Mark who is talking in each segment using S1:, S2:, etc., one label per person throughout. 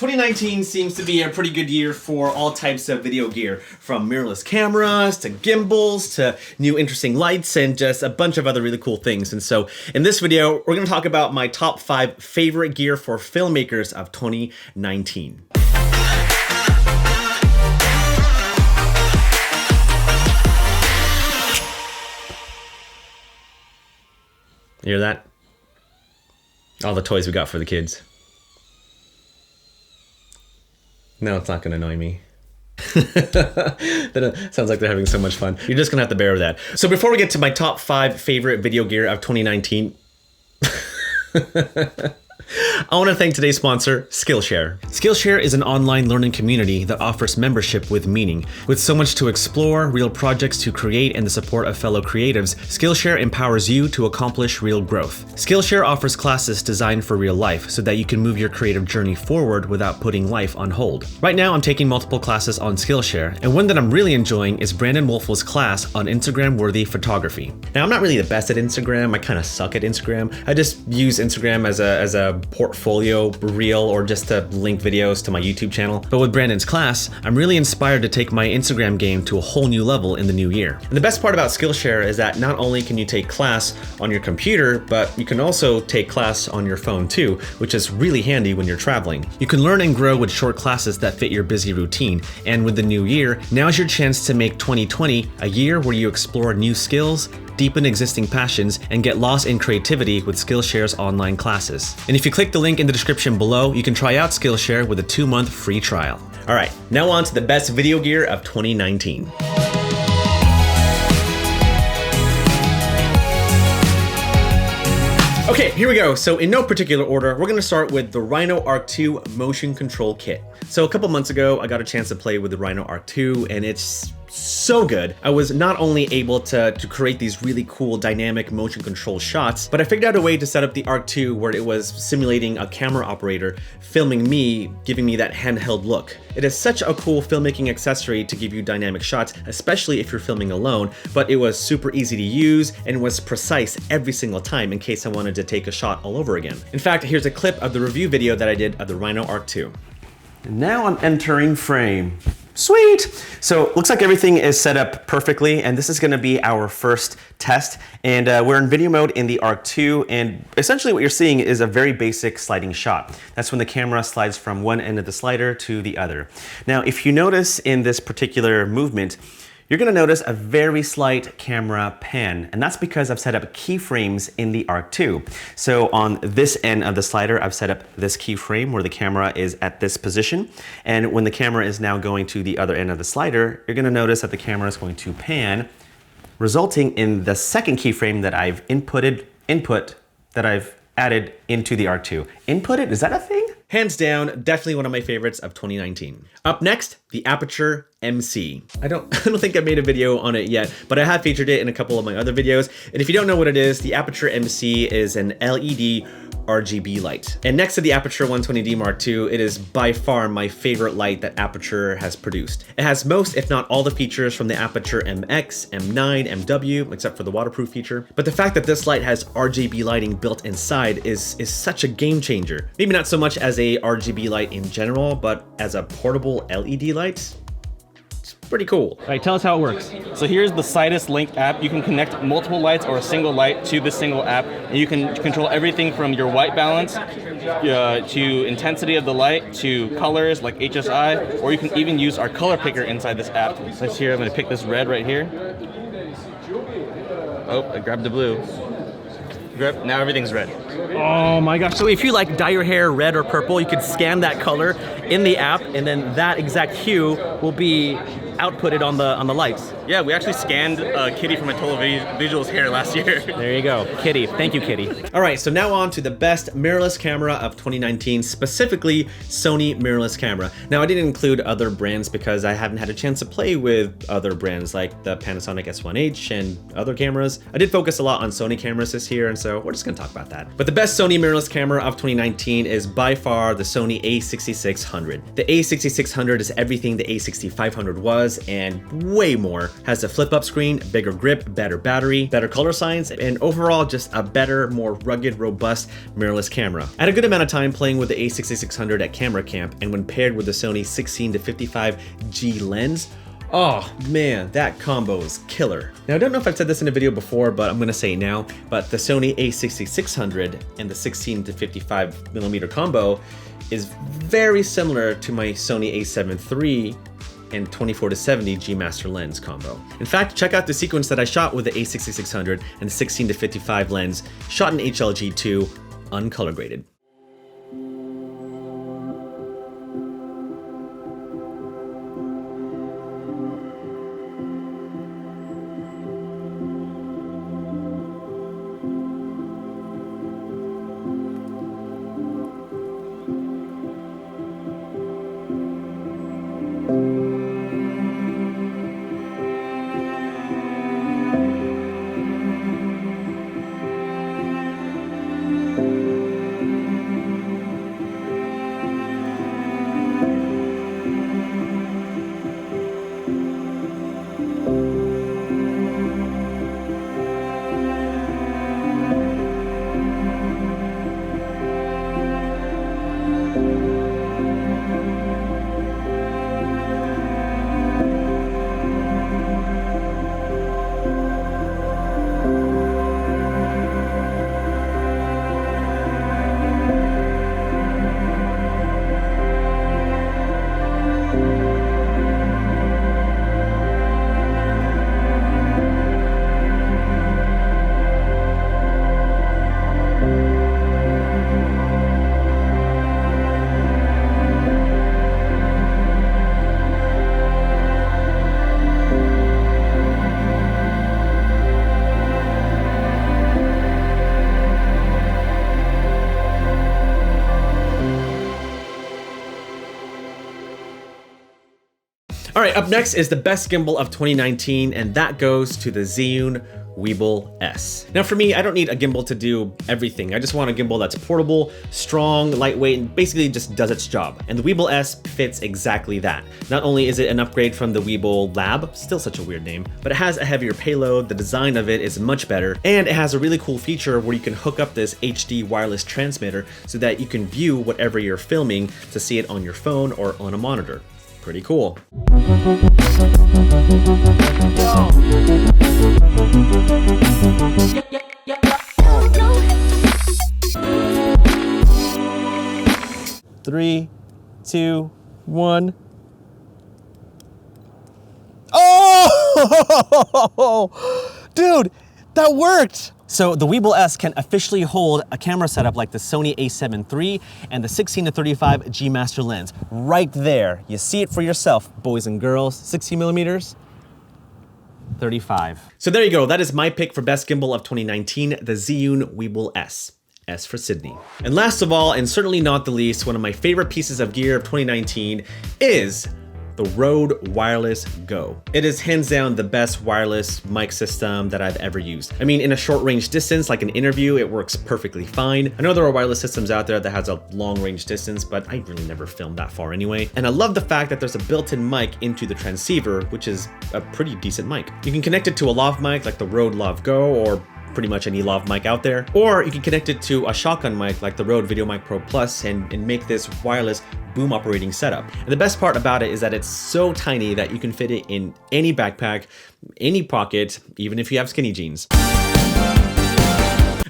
S1: 2019 seems to be a pretty good year for all types of video gear, from mirrorless cameras to gimbals to new interesting lights and just a bunch of other really cool things. And so in this video, we're going to talk about my top 5 favorite gear for filmmakers of 2019. You hear that? All the toys we got for the kids. No, it's not gonna annoy me. Sounds like they're having so much fun. You're just gonna have to bear with that. So before we get to my top 5 favorite video gear of 2019, I want to thank today's sponsor, Skillshare. Skillshare is an online learning community that offers membership with meaning. With so much to explore, real projects to create, and the support of fellow creatives, Skillshare empowers you to accomplish real growth. Skillshare offers classes designed for real life so that you can move your creative journey forward without putting life on hold. Right now, I'm taking multiple classes on Skillshare, and one that I'm really enjoying is Brandon Wolf's class on Instagram-worthy photography. Now, I'm not really the best at Instagram. I kind of suck at Instagram. I just use Instagram as a portfolio reel or just to link videos to my YouTube channel. But with Brandon's class, I'm really inspired to take my Instagram game to a whole new level in the new year. And the best part about Skillshare is that not only can you take class on your computer, but you can also take class on your phone too, which is really handy when you're traveling. You can learn and grow with short classes that fit your busy routine. And with the new year, now's your chance to make 2020 a year where you explore new skills, deepen existing passions, and get lost in creativity with Skillshare's online classes. And if you click the link in the description below, you can try out Skillshare with a 2-month free trial. All right, now on to the best video gear of 2019. Okay, here we go. So in no particular order, we're gonna start with the Rhino Ark 2 motion control kit. So a couple months ago, I got a chance to play with the Rhino Ark 2, and it's so good. I was not only able to create these really cool dynamic motion control shots, but I figured out a way to set up the Ark 2 where it was simulating a camera operator filming me, giving me that handheld look. It is such a cool filmmaking accessory to give you dynamic shots, especially if you're filming alone, but it was super easy to use and was precise every single time in case I wanted to take a shot all over again. In fact, here's a clip of the review video that I did of the Rhino Ark 2.
S2: And now I'm entering frame. Sweet! So looks like everything is set up perfectly, and this is gonna be our first test. And we're in video mode in the Ark 2, and essentially what you're seeing is a very basic sliding shot. That's when the camera slides from one end of the slider to the other. Now, if you notice in this particular movement, you're gonna notice a very slight camera pan, and that's because I've set up keyframes in the Ark 2. So on this end of the slider, I've set up this keyframe where the camera is at this position, and when the camera is now going to the other end of the slider, you're gonna notice that the camera is going to pan, resulting in the second keyframe that I've added into the Ark 2. Inputted, is that a thing?
S1: Hands down, definitely one of my favorites of 2019. Up next, the Aperture MC. I don't think I made a video on it yet, but I have featured it in a couple of my other videos. And if you don't know what it is, the Aperture MC is an LED RGB light. And next to the Aperture 120D Mark II, it is by far my favorite light that Aperture has produced. It has most, if not all, the features from the Aperture MX, M9, MW, except for the waterproof feature. But the fact that this light has RGB lighting built inside is such a game changer. Maybe not so much as a RGB light in general, but as a portable LED light, it's pretty cool.
S3: All right, tell us how it works. So here's the Sidus Link app. You can connect multiple lights or a single light to this single app, and you can control everything from your white balance to intensity of the light to colors like HSI, or you can even use our color picker inside this app. Let's here, I'm gonna pick this red right here. Oh, I grabbed the blue. Now everything's red.
S4: Oh my gosh, so if you like dye your hair red or purple, you could scan that color in the app, and then that exact hue will be outputted on the lights.
S3: Yeah, we actually scanned Kitty from my Total Visuals hair last year.
S4: There you go, Kitty. Thank you, Kitty.
S1: All right, so now on to the best mirrorless camera of 2019, specifically Sony mirrorless camera. Now, I didn't include other brands because I haven't had a chance to play with other brands like the Panasonic S1H and other cameras. I did focus a lot on Sony cameras this year, and so we're just gonna talk about that. But the best Sony mirrorless camera of 2019 is by far the Sony A6600. The A6600 is everything the A6500 was, cameras, and way more. Has a flip-up screen, bigger grip, better battery, better color science, and overall just a better, more rugged, robust mirrorless camera. I had a good amount of time playing with the A6600 at camera camp, and when paired with the Sony 16-55G lens, oh man, that combo is killer. Now I don't know if I've said this in a video before, but I'm gonna say it now, but the Sony A6600 and the 16-55mm combo is very similar to my Sony A7 III and 24-70 G Master lens combo. In fact, check out the sequence that I shot with the A6600 and the 16-55 lens, shot in HLG2, uncolor graded. All right, up next is the best gimbal of 2019, and that goes to the UHN Weeble S. Now for me, I don't need a gimbal to do everything. I just want a gimbal that's portable, strong, lightweight, and basically just does its job. And the Weeble S fits exactly that. Not only is it an upgrade from the Weeble Lab, still such a weird name, but it has a heavier payload, the design of it is much better, and it has a really cool feature where you can hook up this HD wireless transmitter so that you can view whatever you're filming to see it on your phone or on a monitor. Pretty cool. Three, two, one. Oh, dude, that worked. So the Weeble S can officially hold a camera setup like the Sony A7 III and the 16-35 G Master lens. Right there, you see it for yourself, boys and girls. 60mm, 35. So there you go, that is my pick for best gimbal of 2019, the UHN Weeble S. S for Sidney. And last of all, and certainly not the least, one of my favorite pieces of gear of 2019 is the Rode Wireless Go. It is hands down the best wireless mic system that I've ever used. I mean, in a short range distance, like an interview, it works perfectly fine. I know there are wireless systems out there that has a long range distance, but I really never filmed that far anyway. And I love the fact that there's a built-in mic into the transceiver, which is a pretty decent mic. You can connect it to a lav mic like the Rode Lav Go, or pretty much any lav mic out there, or you can connect it to a shotgun mic like the Rode VideoMic Pro Plus and make this wireless boom operating setup. And the best part about it is that it's so tiny that you can fit it in any backpack, any pocket, even if you have skinny jeans.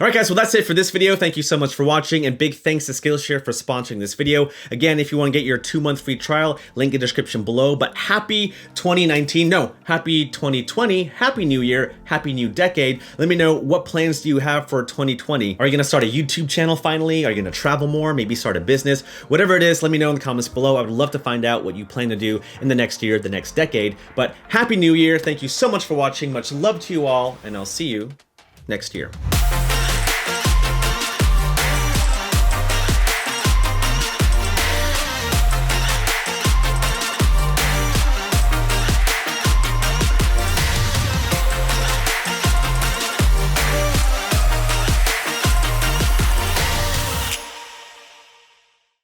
S1: All right, guys, well, that's it for this video. Thank you so much for watching, and big thanks to Skillshare for sponsoring this video. Again, if you want to get your 2-month free trial, link in the description below. But happy 2019, no, happy 2020, happy new year, happy new decade. Let me know, what plans do you have for 2020? Are you gonna start a YouTube channel finally? Are you gonna travel more? Maybe start a business? Whatever it is, let me know in the comments below. I would love to find out what you plan to do in the next year, the next decade. But happy new year. Thank you so much for watching. Much love to you all, and I'll see you next year.